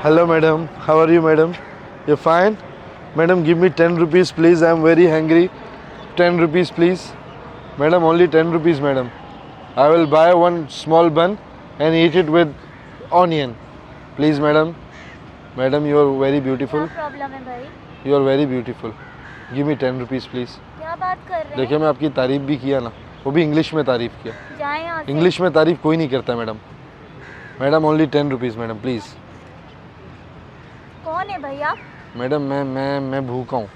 Hello, madam. How are you, madam? You're fine? Madam, give me 10 rupees, please. I'm very hungry. 10 rupees, please. Madam, only 10 rupees, madam. I will buy one small bun and eat it with onion. Please, madam. Madam, you are very beautiful. क्या problem है भाई? You are very beautiful. Give me 10 rupees, please. क्या बात कर रहे हैं? देखिए, मैं आपकी तारीफ भी किया ना, वो भी इंग्लिश में तारीफ किया. जाएं यहाँ से। इंग्लिश में तारीफ कोई नहीं करता, madam. Madam, only 10 rupees, madam, please. कौन है भाई आप? मैडम, मैं भूखा हूँ.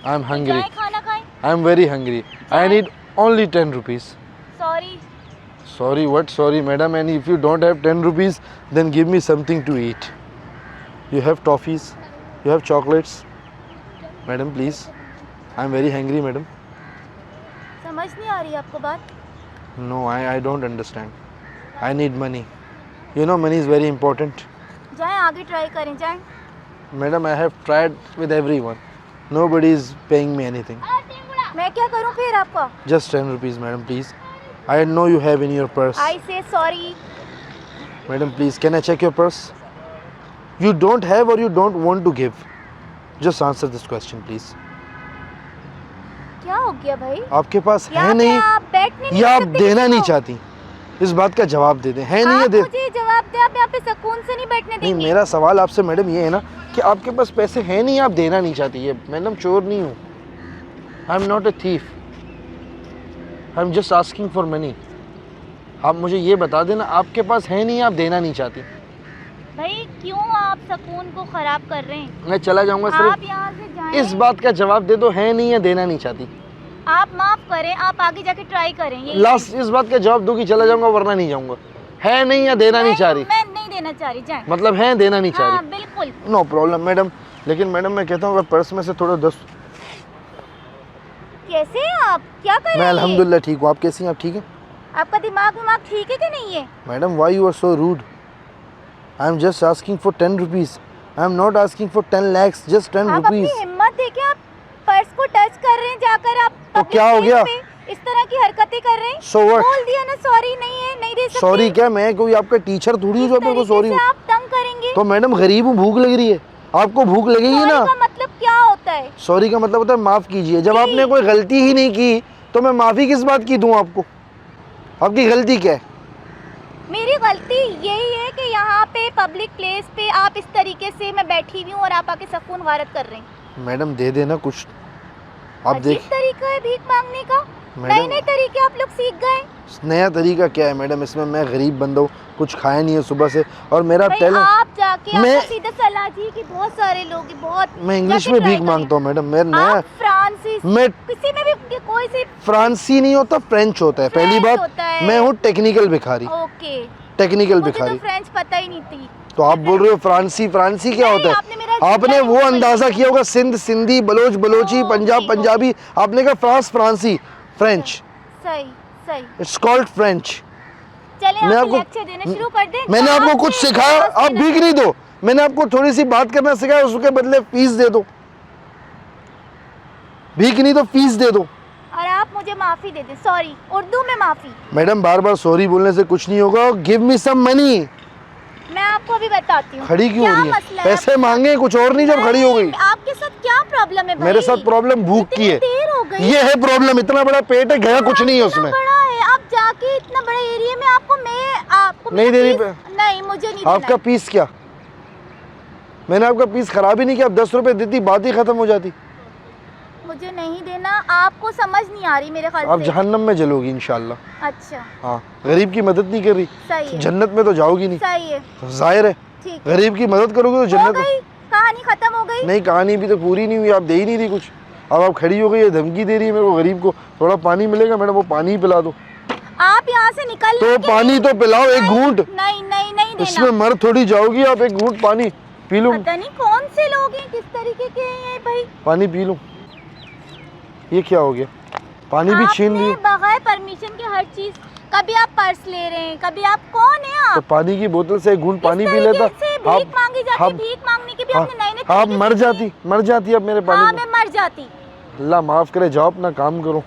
I am hungry. जाएं खाना खाएं। I am very hungry. I need only 10 rupees. Sorry. Sorry, what sorry, madam? And if you don't have 10 rupees, then give me something to eat. You have toffees? You have chocolates? Madam, please. I am very hungry, madam. समझ नहीं आ रही आपको बात? No, I don't understand. I need money. You know, money is very important. जाएं आगे try करें जाएं। Madam, I have tried with everyone. Nobody is paying me anything. मैं क्या करूं फिर आपका? Just 10 rupees, madam, please. I know you have in your purse. I say sorry. Madam, please, can I check your purse? You don't have or you don't want to give? Just answer this question, please. क्या हो गया भाई? आपके पास है यहाँ पे नहीं आप बैठने नहीं या आप सकते देना किसी नहीं को? चाहती? इस बात का जवाब दे दें. है नहीं है आप दे. मुझे जवाब दे, आप यहाँ पे सुकून से नहीं बैठने नहीं, देंगी। मेरा सवाल आपसे मैडम ये है ना कि आपके पास पैसे हैं नहीं, आप देना नहीं चाहती. ये मैडम, चोर नहीं हूँ. आई am not a thief. I am just asking for money. आप मुझे ये बता देना, आपके पास है नहीं, आप देना नहीं चाहती. भाई क्यों आप सुकून को खराब कर रहे हैं? मैं चला जाऊंगा. आप सिर्फ यहाँ से जाएं। इस बात का जवाब दे दो, है नहीं या देना नहीं चाहती. आप माफ करें, आप आगे जाके ट्राई करें। ये लास्ट इस बात का जवाब दो कि चला जाऊंगा वरना नहीं जाऊंगा. है नहीं या देना नहीं चाह रही? मैं नहीं देना चाह रही, जाएं। मतलब है, देना नहीं चाह हाँ रही. बिल्कुल। No problem madam. लेकिन मैडम, मैं कहता हूँ अगर पर्स में से थोड़ा 10. कैसे हैं आप? क्या कर रहे हैं? मैं अल्हम्दुलिल्लाह ठीक हूँ. आप कैसी हैं? आप ठीक हैं? आपका दिमाग ठीक है कि नहीं है? Madam, why you are so rude? I am just asking for 10 rupees. I am not asking for 10 lakhs. Just 10 आप अपनी रुपीज़. हिम्मत देखिए, आप पर्स को टच कर रहे हैं जाकर, आप तो public क्या हो place गया? पे इस तरह की हरकतें कर रहे हैं। So what? बोल दिया ना सॉरी नहीं है, नहीं दे सकते। सॉरी क्या? मैं कोई आपका टीचर थोड़ी हूँ जो मेरे को सॉरी. आप तंग करेंगे तो मैडम, गरीब हूँ, भूख लग रही है. आपको भूख लगेगी सॉरी ना. का मतलब क्या होता है? सॉरी का मतलब होता है माफ़ कीजिए. जब आपने कोई गलती ही नहीं की तो मैं माफ़ी किस बात की दूँ आपको? आपकी गलती क्या है? मेरी गलती यही है कि यहाँ पे पब्लिक प्लेस पे आप इस तरीके से मैं बैठी हुई हूँ और आप आके सुकून गारत कर रहे हैं। मैडम, दे देना कुछ. आप अजीब देख. तरीका है भीख मांगने का। मैडम, नए नए तरीके आप लोग सीख गए। नया तरीका क्या है मैडम? इसमें मैं गरीब बंदा हूँ, कुछ खाया नहीं है सुबह से, और मेरा भाई टैलेंट. आप जाके मैं- आपको सीधा सलाह दी कि बहुत सारे लोग हैं, बहुत मैं इंग्लिश जाके में try भीख करें। मांगता हूँ मैडम. मैं नया आप फ्रांसीसी मैं किसी में भी कोई सी फ्रांसी नहीं होता, फ्रेंच होता है. पहली फ्रेंच बात, होता है। मैं हूँ टेक्निकल भिखारी. ओके, टेक्निकल मुझे भिखारी. तो फ्रेंच पता ही नहीं थी। तो आप बोल रहे हो फ्रांसी? फ्रांसी क्या नहीं, होता है? आपने मेरा आपने जुमला वो ही अंदाजा किया होगा, सिंध सिंधी, बलोच बलोची, ओ, पंजाब ठीक हो। पंजाबी. आपने कहा फ्रांस फ्रांसी, फ्रेंच. सही सही। It's called French. चले मैं आप आपको- लेक्चर देना शुरू कर दें। मैंने कहाँ आपको कुछ से सिखाया? कहाँ आप से भीख नहीं दो. मैंने आपको थोड़ी सी बात करना सिखाया, उसके बदले फीस दे दो. भीख नहीं तो फीस दे दो. और आप मुझे माफी दे दें, सॉरी, उर्दू में माफी। मैडम, बार बार सॉरी बोलने से कुछ नहीं होगा. Give me some money. मैं आपको अभी बताती हूँ खड़ी क्यों क्या हो रही है? मसला पैसे मांगे कुछ और नहीं, जब खड़ी हो गई. आपके साथ क्या प्रॉब्लम है भाई? मेरे साथ प्रॉब्लम भूख की है. देर हो गई। ये है प्रॉब्लम. इतना बड़ा पेट है, गया कुछ नहीं है इतना उसमें. बड़ा है, आप जाके इतना बड़ा एरिया में आपको नहीं दे रही नहीं, मुझे नहीं आपका देना। पीस क्या? मैंने आपका पीस खराब ही नहीं किया. आप 10 रुपए देती, बात ही खत्म हो जाती. मुझे नहीं देना। आपको समझ नहीं आ रही मेरे ख्याल आप से। जहन्नम में जलोगी इंशाल्लाह. अच्छा, हाँ, गरीब की मदद नहीं कर रही, सही है, जन्नत में तो जाओगी नहीं. सही है, जाहिर है. ठीक है। गरीब की मदद करोगे तो हो जन्नत. गई कहानी, खत्म हो गई। नहीं, कहानी भी तो पूरी नहीं हुई. आप दे ही नहीं रही कुछ. अब आप खड़ी हो गई है, धमकी दे रही है मेरे को. गरीब को थोड़ा पानी मिलेगा मैडम, वो पानी ही पिला दो. आप यहाँ से निकल तो पानी तो पिलाओ, एक घूंट. नहीं नहीं नहीं देना। इसमें मर थोड़ी जाओगी आप. एक घूंट पानी पी लूं. पता नहीं कौन से लोग हैं, किस तरीके के हैं ये भाई। पानी पी लूं. ये क्या हो गया? पानी भी छीन आपने ली. बगैर परमिशन के हर चीज, कभी आप पर्स ले रहे हैं, कभी आप कौन है तो आप? पानी की बोतल से एक घूंट पानी इस पी लेता. तरीके से भीख मांगी जाती, आप- भीख मांगने के भी हाँ, हमने नए नए आप तरीके मर सीखे। जाती अब मेरे हाँ, पानी मैं मर जाती। में. अल्लाह माफ़ करे, जाओ अपना काम करो.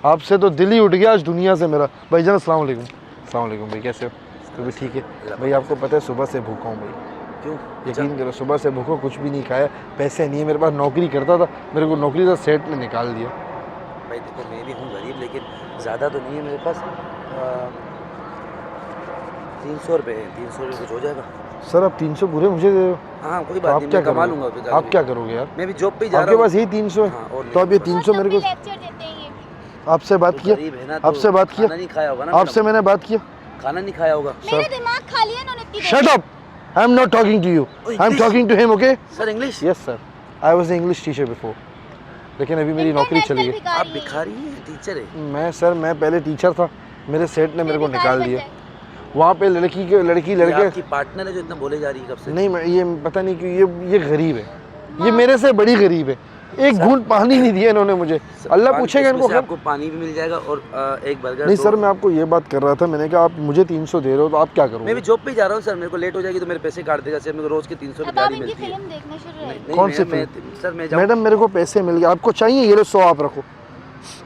आपसे तो दिल ही उठ गया आज दुनिया से मेरा. भाईजान अस्सलाम वालेकुम. अस्सलाम वालेकुम भाई, कैसे हो? तो भी ठीक है भाई. आपको पता है सुबह से भूखा हूँ भाई. क्यों? यकीन करो सुबह से भूखो, कुछ भी नहीं खाया, पैसे नहीं है मेरे पास, नौकरी करता था, मेरे को नौकरी से सेठ ने निकाल दिया। भाई देखो मैं भी हूँ गरीब, लेकिन ज़्यादा तो नहीं है मेरे पास। 300 रुपये है, 300 रुपये कुछ हो जाएगा? सर आप 300 पूरे मुझे दे दो। हाँ कोई तो बात आप नहीं, क्या मैं कमा करोगे? लूँगा फिर। आप क्या करोगे यार? मैं भी जॉब पे ही जा आपके रहा हूँ। पास यही 300 है? हाँ, और तो आप ये नहीं, 300 मेरे को, लेक्चर देते हैं ये। आपसे बात तो किया, गरीब है ना, तो आपसे बात किया, खाना नहीं खाया होगा ना आपसे मैडम? मैंने बात किया। खाना नहीं खाया होगा मेरे दिमाग खा लिया इन्होंने इतनी देर शट में। Up, I am not talking to you, I am English? Talking to him, okay? Sir. English? Yes sir, I was English teacher before, लेकिन अभी मेरी नौकरी चली गई। इंटरनेशनल आप भिखारी भिखारी हैं, टीचर है? मैं सर, मैं पहले टीचर था, मेरे सेठ ने मेरे को भिखारी निकाल बन दिया। जाए। वहाँ पे लड़की ये लड़के, आपकी पार्टनर है जो इतना बोले जा रही है कब से? नहीं मैं ये पता नहीं क्यों ये गरीब है, ये मेरे से बड़ी गरीब है, एक घूंट पानी नहीं दिया इन्होंने मुझे। अल्लाह पानी- पूछेगा इसमें इनको। से आपको पानी भी मिल जाएगा और एक बर्गर। नहीं सर, मैं आपको ये बात कर रहा था, मैंने कहा आप मुझे 300 दे रहे हो तो आप क्या मैं करोगे? भी जॉब पे ही जा रहा हूँ सर, मेरे को लेट हो जाएगी तो मेरे पैसे काट देगा सर, मेरे को रोज के 300 अब रुपये आप गाड़ी इनकी मिलती है। फिल्म देखना शुरू है। नहीं, कौन सी सर मैं जाऊँ? मैडम मेरे को पैसे मिल गए, आपको चाहिए ये लो 100 आप रखो,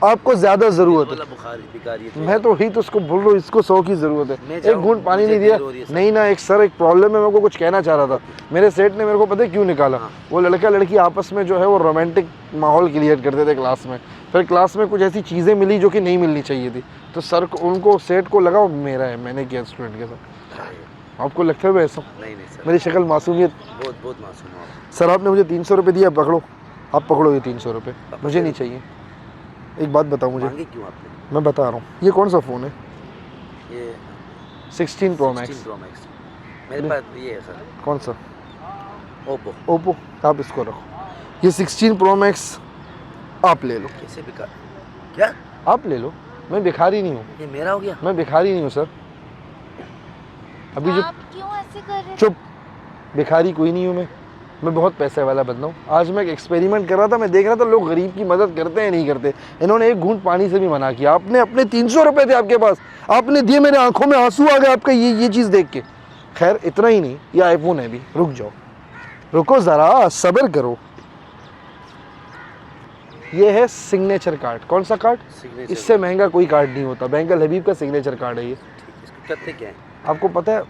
आपको ज्यादा जरूरत है। बोला बुखारी भिखारी है। मैं तो वही तो उसको बोल रहा हूँ, इसको 100 की जरूरत मैं है, एक जाऊँ, घूंट पानी मुझे नहीं दिया। देर हो रही है सर। नहीं ना, एक सर एक प्रॉब्लम है, मेरे को कुछ कहना चाह रहा था। मेरे सेठ ने मेरे को पता है क्यों निकाला? हाँ। वो लड़का लड़की आपस में जो है वो रोमांटिक माहौल क्रिएट करते थे क्लास में, फिर क्लास में कुछ ऐसी चीज़ें मिली जो कि नहीं मिलनी चाहिए थी, तो सर को, उनको सेठ को लगा वो मेरा है, मैंने किया स्टूडेंट के साथ। आपको लगता है वैसा? नहीं सर, मेरी शक्ल मासूमियत। बहुत मासूम हो आप। सर आपने मुझे 300 रुपये दिया, पकड़ो, आप पकड़ो ये 300 रुपये, मुझे नहीं चाहिए। एक बात बताओ मुझे, मांगे क्यों आपने? मैं बता रहा हूँ, ये कौन सा फ़ोन है? ये 16 Pro Max। 16 Pro Max मेरे पास ये है सर, कौन सा? ओप्पो। ओप्पो, आप इसको रखो। ये 16 Pro Max आप ले लो, कैसे भिखारी? क्या? आप ले लो, मैं भिखारी नहीं हूँ, ये मेरा हो गया? मैं भिखारी नहीं हूँ सर। अभी जो आप क्यों ऐसे कर रहे हैं? चुप, भिखारी कोई नहीं हूँ मैं बहुत पैसे वाला बंदा हूँ। आज मैं एक एक्सपेरिमेंट कर रहा था, मैं देख रहा था लोग गरीब की मदद करते हैं नहीं करते। इन्होंने एक घूंट पानी से भी मना किया। आपने अपने 300 रुपये थे आपके पास, आपने दिए, मेरे आंखों में आंसू आ गए आपका ये चीज़ देख के। खैर इतना ही नहीं, ये आईफोन है भी, रुक जाओ, रुको ज़रा, सब्र करो। ये है सिग्नेचर कार्ड। कौन सा कार्ड? सिग्नेचर। इससे महंगा कोई कार्ड नहीं होता, बैंक अल हबीब का सिग्नेचर कार्ड है ये। इसको करते क्या है? आपको पता है,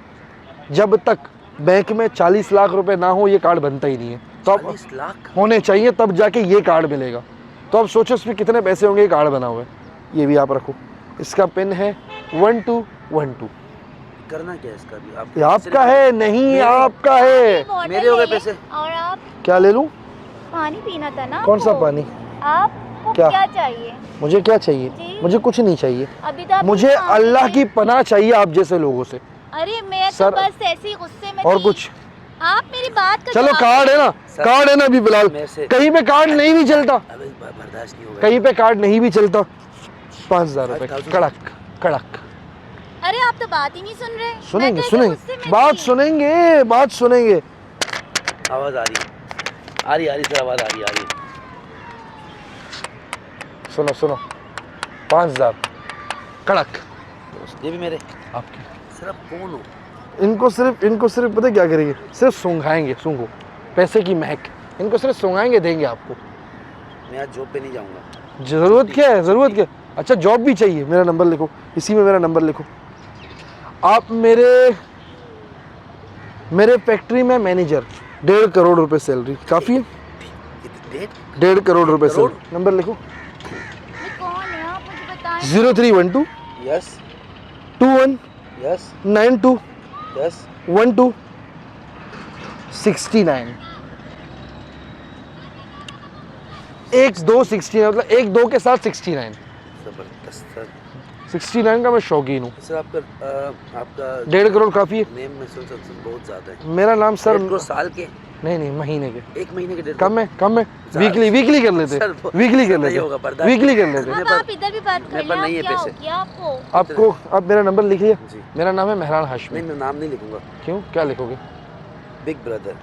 जब तक बैंक में 40 लाख रुपए ना हो ये कार्ड बनता ही नहीं है। तो आप 40 लाख होने चाहिए तब जाके ये कार्ड मिलेगा। तो आप सोचो इसमें कितने पैसे होंगे, ये कार्ड बना हुआ है। ये भी आप रखो, इसका पिन है 1212। करना क्या है इसका भी? ये आपका है? नहीं, मेरे- आपका है। बॉटल मेरे हो गए ले लें पैसे। और आप क्या ले लूं? पानी पीना था ना कौन सा आपको? पानी? आपको क्या? क्या चाहिए? मुझे क्या चाहिए? जी? मुझे कुछ नहीं चाहिए, अभी तो आप मुझे पानी अल्लाह पिए। की पनाह चाहिए आप जैसे लोगों से। अरे मैं तो सर, बस ऐसे ही गुस्से में और थी। कुछ? आप मेरी बात का चलो जवाब कार्ड है ना, सर, कार्ड है ना अभी फिलहाल। मेरे से- कहीं पे कार्ड नहीं भी चलता, अबे बर्दाश्त नहीं होगा। कहीं पे कार्ड नहीं भी चलता। 5000 रुपये 5000 कड़क कड़क। अरे आप तो बात ही नहीं सुन रहे। सुनेंगे मैं तो ऐसे सुनेंगे, गुस्से में बात थी। सुनेंगे, बात सुनेंगे। आवाज आ रही सर, आवाज आ रही है। सुनो सुनो, 5000 कड़क ये भी मेरे। आपके। सर आप कौन हो? इनको सिर्फ पता है क्या करेंगे? सिर्फ सूंघाएंगे, सूंघो, पैसे की महक। इनको सिर्फ सूंघाएंगे, देंगे आपको। मैं आज जॉब पे नहीं जाऊंगा। ज़रूरत क्या है? ज़रूरत क्या? अच्छा जॉब भी चाहिए? मेरा नंबर लिखो, इसी में मेरा नंबर लिखो। आप मेरे फैक्ट्री में मैनेजर, 1.5 करोड़ रुपए सैलरी, काफ़ी है? डेट 1.5 करोड़ रुपए करोड़? सैलरी। नंबर लिखो, ये कौन है आप मुझे बताएं। 0312 यस 21 यस 92 यस 12 69। 1-2-69 मतलब 1-2 के साथ 69। जबरदस्त सर। 69 का मैं शौकीन हूँ। सर आपका 1.5 करोड़ काफ़ी है। नेम में सुन बहुत ज्यादा है। मेरा नाम सर, 1.5 करोड़ साल के? नहीं महीने के। 1 महीने के 1.5 कम है सर, वीकली कर लेते, सर, वो- वीकली कर सर, नहीं लेते, होगा, बर्दाश्त वीकली कर नहीं। लेते। मेरे अब पास- आप इधर भी बात कर मेरे लें। पास आप नहीं है क्या हो पैसे। गया आपको? आपको आप मेरा नंबर लिख लिया? जी। मेरा नाम है मेहरान हाशमी। नहीं मैं नाम नहीं लिखूंगा। क्यों, क्या लिखोगे? Big brother.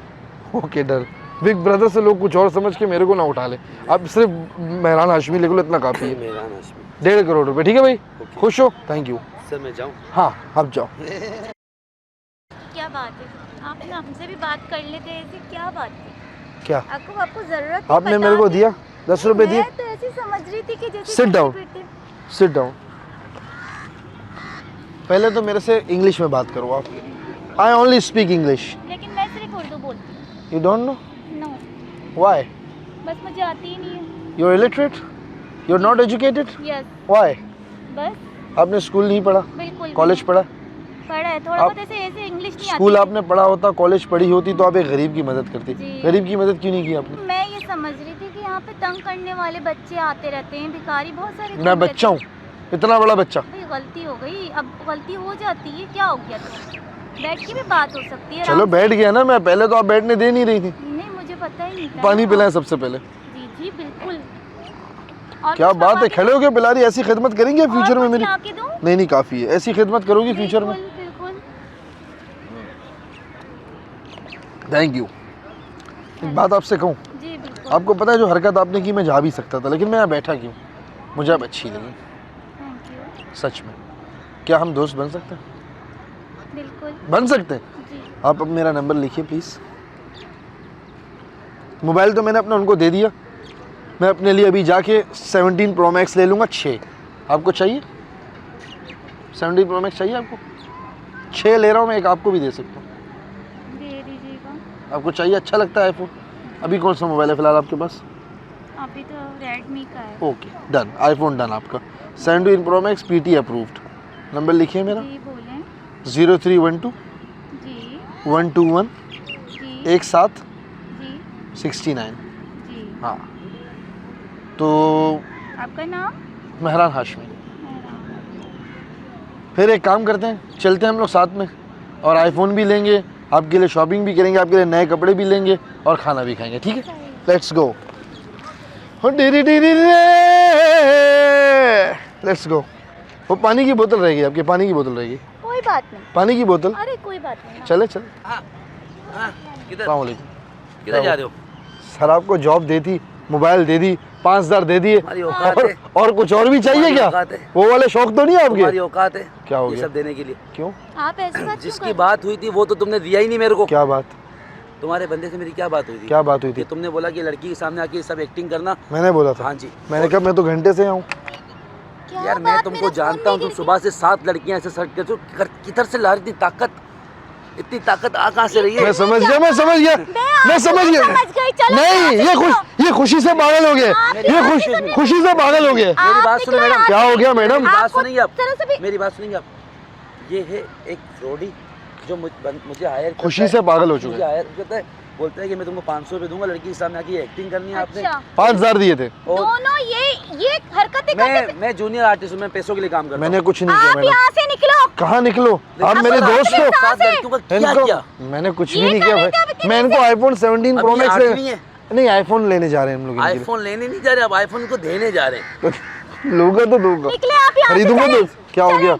ओके डर। बिग ब्रदर से लोग कुछ और समझ के मेरे को ना उठा ले। आप सिर्फ मेहरान हाशमी लिख लो, इतना काफ़ी है। मेरा हाशमी। 1.5 करोड़ रुपए, ठीक है भाई? ओके। खुश हो? Thank you. सर मैं जाऊँ? हाँ आप जाओ। क्या बात है? आप ना हमसे भी बात कर लेते हैं ऐसी, क्या बात है? क्या आपको जरूरत है? आपने बता मेरे को दें। दिया 10 रुपए दिए? मैं तो ऐसी समझ रही थी कि जैसे Sit down. बेटे- सिट डाउन। पहले तो मेरे से इंग्लिश में बात करो आप। I only speak English. लेकिन मैं सिर्फ You don't know? No, Why? बस मुझे आती ही नहीं है। You're illiterate? You're not educated? Yes, Why? बस आपने स्कूल नहीं पढ़ा, बिल्कुल कॉलेज पढ़ा? पढ़ा है थोड़ा आप- बहुत, ऐसे ऐसे इंग्लिश नहीं स्कूल आती। आपने पढ़ा होता, कॉलेज पढ़ी होती तो आप एक गरीब की मदद करती। जी। गरीब की मदद क्यों नहीं की आपने? मैं ये समझ रही थी कि यहाँ पे तंग करने वाले बच्चे आते रहते हैं, भिखारी बहुत सारे। मैं बच्चा हूँ, इतना बड़ा बच्चा। भाई गलती हो गई, अब गलती हो जाती है, क्या हो गया तो बैठ के भी बात हो सकती है। चलो आराम बैठ गया ना मैं, पहले तो आप बैठने दे नहीं रही थी। से। नहीं, मुझे पता ही नहीं था। पानी पिलाएं सबसे पहले। जी जी बिल्कुल। और क्या कुछ बात है, करवा खड़े होके पिला रही, ऐसी खिदमत करेंगे दूं? फ्यूचर और में कुछ मेरी? ला के दूं? नहीं नहीं, काफ़ी है, ऐसी खिदमत करोगी फ्यूचर में। बिल्कुल बिल्कुल। Thank you. एक बात आपसे कहूँ, जी बिल्कुल। आपको पता है जो हरकत आपने की मैं जा भी सकता था, लेकिन मैं यहाँ बैठा क्यों? मुझे अब अच्छी लगी, थैंक यू। सच में। क्या हम दोस्त बन सकते हैं? बिल्कुल बन सकते हैं। जी। आप अब मेरा नंबर लिखिए प्लीज़। मोबाइल तो मैंने अपना उनको दे दिया, मैं अपने लिए अभी जाके 17 Pro Max ले लूँगा। 6 आपको चाहिए? 17 Pro Max चाहिए आपको? 6 ले रहा हूँ मैं, एक आपको भी दे सकता हूँ। दे दीजिएगा। आपको चाहिए? अच्छा लगता है आईफोन? अभी कौन सा मोबाइल है फिलहाल आपके पास? अभी तो रेडमी का है। ओके डन, आईफोन डन आपका। 17 Pro Max PT approved. Number लिखिए मेरा जी बोलें। 0312 जी 121 जी 17 जी 69। जी। हाँ, तो आपका नाम? मेहरान हाशमी। फिर एक काम करते हैं, चलते हैं हम लोग साथ में, और आईफोन भी लेंगे, आपके लिए शॉपिंग भी करेंगे, आपके लिए नए कपड़े भी लेंगे और खाना भी खाएंगे, ठीक है? Let's go. Let's go. वो पानी की बोतल रहेगी आपकी, पानी की बोतल रहेगी, कोई बात नहीं। पानी की बोतल। अरे कोई बात नहीं ना। चले चले। हाँ, किधर अस्सलाम वालेकुम। किधर जा रहे हो? सर आपको जॉब दे दी, मोबाइल दे दी, 5000 दे दिए, हमारी औकात है। और कुछ और भी चाहिए हमारी क्या? औकात है। वो वाले शौक तो नहीं है तुम्हारी आपके? औकात है क्या हो ये गया? सब देने के लिए? क्यों? आप ऐसे बात जिसकी क्यों कर बात हुई थी वो तो तुमने दिया ही नहीं मेरे को। क्या बात? तुम्हारे बंदे से मेरी क्या बात हुई थी? क्या बात हुई थी? कि तुमने बोला कि लड़की के सामने आके ये सब एक्टिंग करना। मैंने बोला था। हाँ जी। मैंने कहा मैं तो घंटे से आऊँ। क्या यार मैं बात तुमको मेरे फोन जानता हूँ, में तुम गिर सुबह से 7 लड़कियां ऐसे सट कर किधर से ला रही थी? इतनी ताकत आ कहाँ से रही है? मैं समझ गया, मैं समझ गया, मैं समझ गया। समझ गई, चलो नहीं, ये खुशी से पागल हो गए, ये खुशी से पागल हो गए। मेरी बात सुनो मैडम। क्या हो गया मैडम? मेरी बात आपको सुनेंगे आप? तरह से भी- मेरी बात सुनेंगे आप? ये है एक फ्रॉडी जो मुझे हायर करता खुशी है। से पागल हो चुके मुझे हैं। हायर करता है, बोलता है कि मैं तुमको 500 रुपये दूंगा, लड़की के सामने आके एक्टिंग करनी है आपने। अच्छा। 5000 दिए थे। और दोनों ये हरकतें करते मैं जूनियर आर्टिस्ट हूँ, मैं पैसों के लिए काम करता मैंने हूँ। कुछ नहीं किया आप मैडम। यहाँ से निकलो। कहाँ निकलो? आप मेरे सात- दोस्त हो। 7 लड़कियों का क्या इनको किया? मैंने कुछ ये भी नहीं कर किया रहे थे भाई। अभी मैं इनको आईफोन 17 Pro अभी Max 8वीं है। नहीं, आईफोन लेने जा रहे हैं हम लोग इनके लिए। आईफोन लेने नहीं जा रहे, अब आईफोन को देने जा रहे हैं। लूंगा तो दूंगा, निकले आप यहाँ से, खरीदूंगा तो। चले। क्या हो गया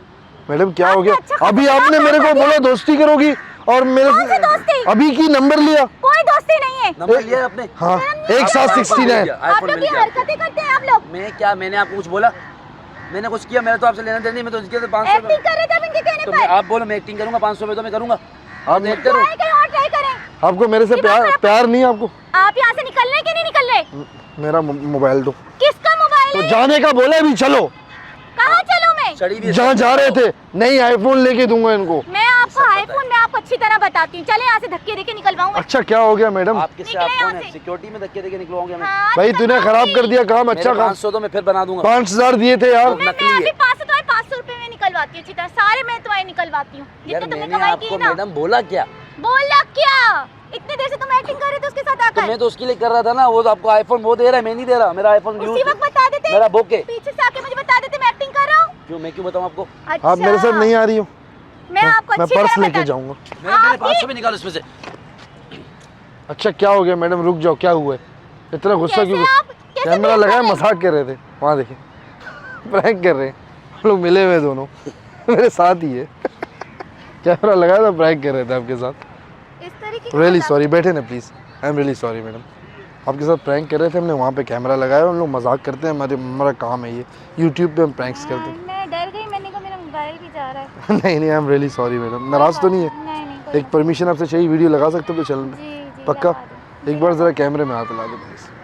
मैडम? क्या हो आपने गया? अच्छा अभी खासा आपने काम मेरे को कर दिया। बोला दोस्ती करोगी और मेरे कौन सी दोस्ती? अभी की नंबर लिया। कोई दोस्ती नहीं है। नंबर लिया है आपने? हाँ, आपको एक साथ आईफोन 69। मिल गया, आप आईफोन लोग मिल ये गया आपको। हरकतें करते हैं आप लोग। मैंने आपको कुछ बोला? मैंने कुछ किया? मेरा तो आपसे लेना देना नहीं, मैं तो इसके 500 एक्टिंग कर रहे थे अब इनके कहने तो पर। आप बोलो मैं एक्टिंग करूंगा, 500 रुपये तो मैं करूंगा। आप मैं एक्टर हूँ। ट्राई करें और ट्राई करें। आपको मेरे से प्यार नहीं है आपको? आप यहाँ से निकल रहे कि नहीं निकल रहे? मेरा मोबाइल दो। किसका मोबाइल तो है? जाने का बोला अभी, चलो। कहाँ चलूँ मैं? चढ़ी भी जहाँ जा रहे थे। नहीं, आईफोन लेके दूंगा इनको। मैं आपको आईफोन में आपको अच्छी तरह बताती हूँ। चले यहाँ से धक्के देके निकलवाऊँ मैं। अच्छा क्या हो गया मैडम? आपके से निकले आप कौन यहाँ है? से। सिक्योरिटी में धक्के देके निकलवाऊंगा मैं। हाँ, भाई तूने खराब कर दिया काम। अच्छा मेरे काम। 500 तो मैं फिर बना दूंगा। 5000 दिए थे यार। नकली मैं है। अभी 500 रुपए में निकलवाती हूँ अच्छी तरह। सारे मैं तुम्हारे निकलवाती हूँ यार जितने तुमने मैंने कमाई आपको की ना। मैडम बोला क्या? बोला क्या? इतनी देर से तुम एक्टिंग कर रहे थे उसके साथ तो आकर। मैं तो उसके लिए कर रहा था ना, वो तो आपको आईफोन वो दे रहा है, मैं नहीं दे रहा। मेरा आईफोन उसी वक्त बता देते। मेरा बोके। पीछे से आके मुझे बता देते मैं एक्टिंग कर रहा हूँ। क्यों? मैं क्यों बताऊं आपको? अच्छा। आप मेरे साथ नहीं आ रही हो? मैं आपको मैं अच्छी पर्स तरह लेके बता- जाऊंगा। मेरे 500 भी निकालो इसमें से। अच्छा क्या हो गया मैडम? रुक जाओ, क्या हुआ है? इतना गुस्सा कैसे क्यों? आप- कैसे कैमरा देख लगाया, रहे हैं? मजाक कर रहे थे वहाँ, देखिए प्रैंक कर रहे हैं हम लोग, मिले हुए दोनों मेरे साथ ही है। कैमरा लगाया था, प्रैंक कर रहे थे आपके साथ। इस तरीके की रियली मजाक- सॉरी, बैठे ना please. I am really sorry madam. आपके साथ प्रैंक कर रहे थे, हमने वहाँ पे कैमरा लगाया, हम लोग मजाक करते हैं, हमारा काम है ये, यूट्यूब पे हम प्रैंक्स करते हैं। मैं डर गई, मैंने कहा मेरा मोबाइल भी जा रहा है। नहीं नहीं, I am really sorry madam. नाराज़ तो नहीं है? नहीं नहीं कोई एक परमिशन आपसे चाहिए, वीडियो लगा सकते हो तो चैनल जी पे? जी पक्का? लगा दो। एक बार ज़रा कैमरे में हाथ ला दो प्लीज़।